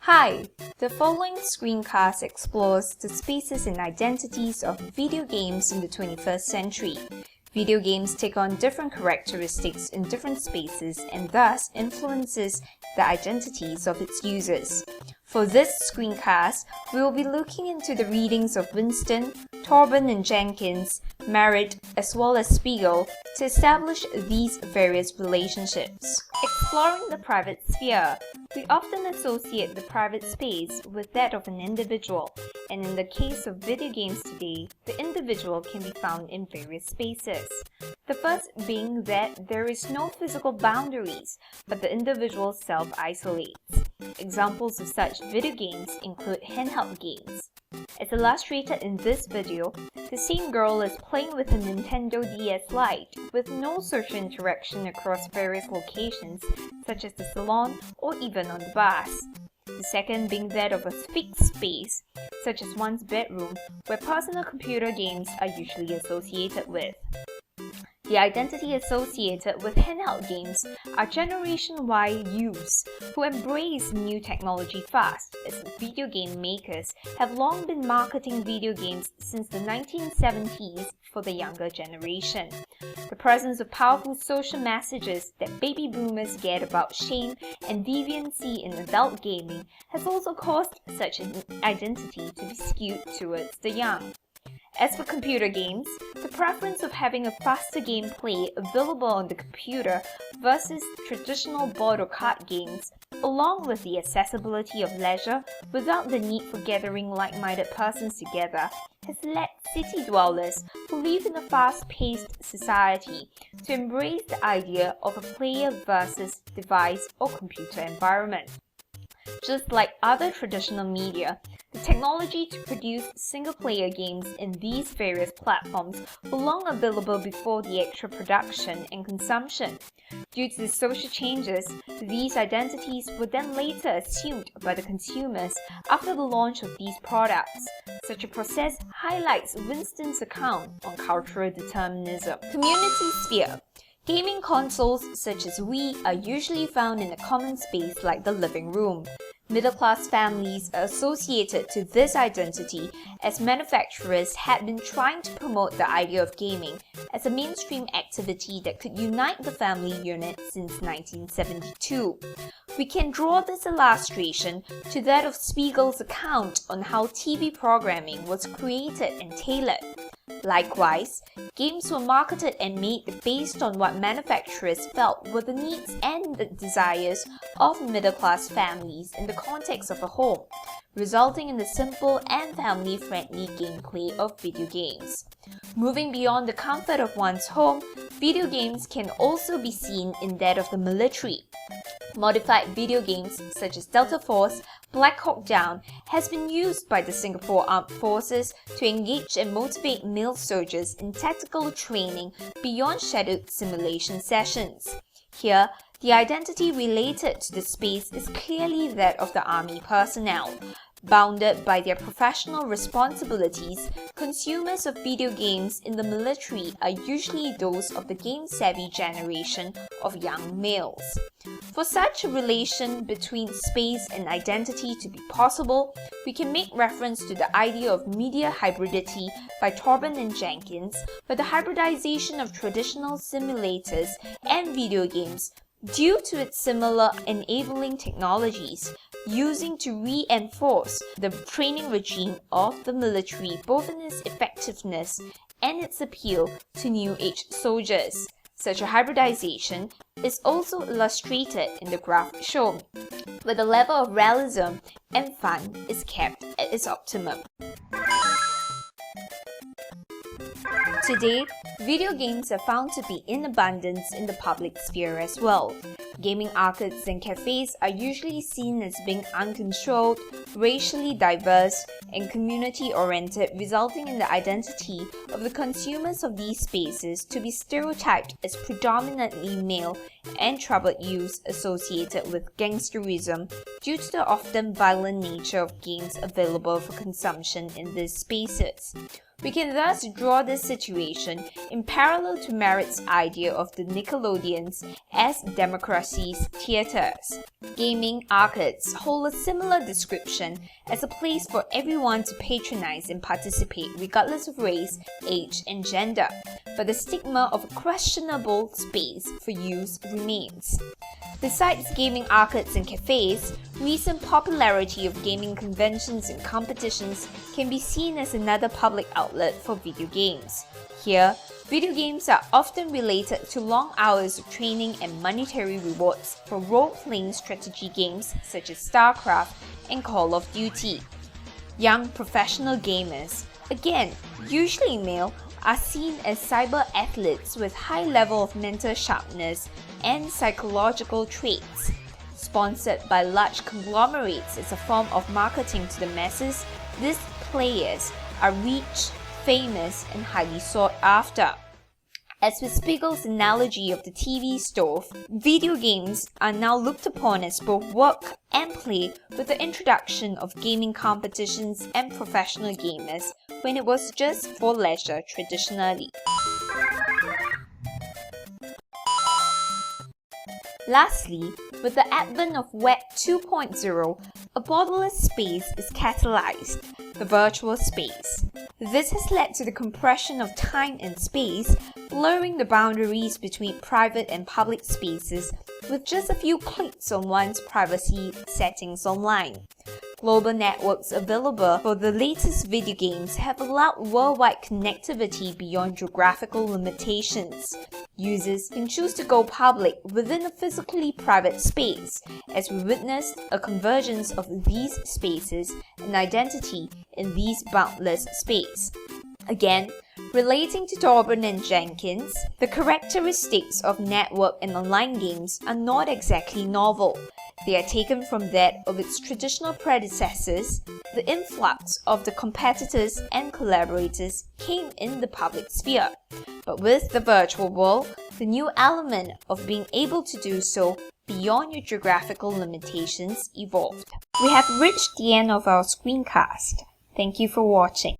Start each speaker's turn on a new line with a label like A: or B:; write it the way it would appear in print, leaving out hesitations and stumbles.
A: Hi! The following screencast explores the spaces and identities of video games in the 21st century. Video games take on different characteristics in different spaces and thus influences the identities of its users. For this screencast, we will be looking into the readings of Winston, Thorburn and Jenkin, Merritt, as well as Spigel to establish these various relationships. Exploring the private sphere, we often associate the private space with that of an individual, and in the case of video games today, the individual can be found in various spaces. The first being that there is no physical boundaries, but the individual self-isolates. Examples of such video games include handheld games. As illustrated in this video, the same girl is playing with a Nintendo DS Lite with no social interaction across various locations such as the salon or even on the bus. The second being that of a fixed space, such as one's bedroom, where personal computer games are usually associated with. The identity associated with handheld games are Generation Y youths who embrace new technology fast, as video game makers have long been marketing video games since the 1970s for the younger generation. The presence of powerful social messages that baby boomers get about shame and deviancy in adult gaming has also caused such an identity to be skewed towards the young. As for computer games, the preference of having a faster gameplay available on the computer versus traditional board or card games, along with the accessibility of leisure without the need for gathering like-minded persons together, has led city dwellers who live in a fast-paced society to embrace the idea of a player versus device or computer environment. Just like other traditional media, the technology to produce single-player games in these various platforms were long available before the actual production and consumption. Due to the social changes, these identities were then later assumed by the consumers after the launch of these products. Such a process highlights Winston's account on cultural determinism. Community sphere. Gaming consoles such as Wii are usually found in a common space like the living room. Middle-class families are associated to this identity as manufacturers had been trying to promote the idea of gaming as a mainstream activity that could unite the family unit since 1972. We can draw this illustration to that of Spigel's account on how TV programming was created and tailored. Likewise, games were marketed and made based on what manufacturers felt were the needs and the desires of middle-class families in the context of a home, resulting in the simple and family-friendly gameplay of video games. Moving beyond the comfort of one's home, video games can also be seen in that of the military. Modified video games such as Delta Force, Black Hawk Down has been used by the Singapore Armed Forces to engage and motivate male soldiers in tactical training beyond scheduled simulation sessions. Here, the identity related to the space is clearly that of the army personnel. Bounded by their professional responsibilities, consumers of video games in the military are usually those of the game-savvy generation of young males. For such a relation between space and identity to be possible, we can make reference to the idea of media hybridity by Thorburn and Jenkin, where the hybridization of traditional simulators and video games due to its similar enabling technologies, using to reinforce the training regime of the military both in its effectiveness and its appeal to new age soldiers. Such a hybridization is also illustrated in the graph shown, where the level of realism and fun is kept at its optimum. Today, video games are found to be in abundance in the public sphere as well. Gaming arcades and cafes are usually seen as being uncontrolled, racially diverse, and community-oriented, resulting in the identity of the consumers of these spaces to be stereotyped as predominantly male and troubled youths associated with gangsterism due to the often violent nature of games available for consumption in these spaces. We can thus draw this situation in parallel to Merritt's idea of the Nickelodeons as democracy's theatres. Gaming arcades hold a similar description as a place for everyone to patronize and participate regardless of race, age, and gender, but the stigma of a questionable space for use remains. Besides gaming arcades and cafes, recent popularity of gaming conventions and competitions can be seen as another public outlet for video games. Here, video games are often related to long hours of training and monetary rewards for role-playing strategy games such as StarCraft and Call of Duty. Young professional gamers, again usually male, are seen as cyber athletes with high level of mental sharpness and psychological traits. Sponsored by large conglomerates as a form of marketing to the masses, these players are rich, famous, and highly sought after. As with Spigel's analogy of the TV stove, video games are now looked upon as both work and play with the introduction of gaming competitions and professional gamers when it was just for leisure traditionally. Lastly, with the advent of Web 2.0, a borderless space is catalysed, the virtual space. This has led to the compression of time and space, blurring the boundaries between private and public spaces with just a few clicks on one's privacy settings online. Global networks available for the latest video games have allowed worldwide connectivity beyond geographical limitations. Users can choose to go public within a physically private space, as we witnessed a convergence of these spaces and identity in these boundless space. Again, relating to Thorburn and Jenkin, the characteristics of network and online games are not exactly novel. They are taken from that of its traditional predecessors. The influx of the competitors and collaborators came in the public sphere. But with the virtual world, the new element of being able to do so beyond your geographical limitations evolved. We have reached the end of our screencast. Thank you for watching.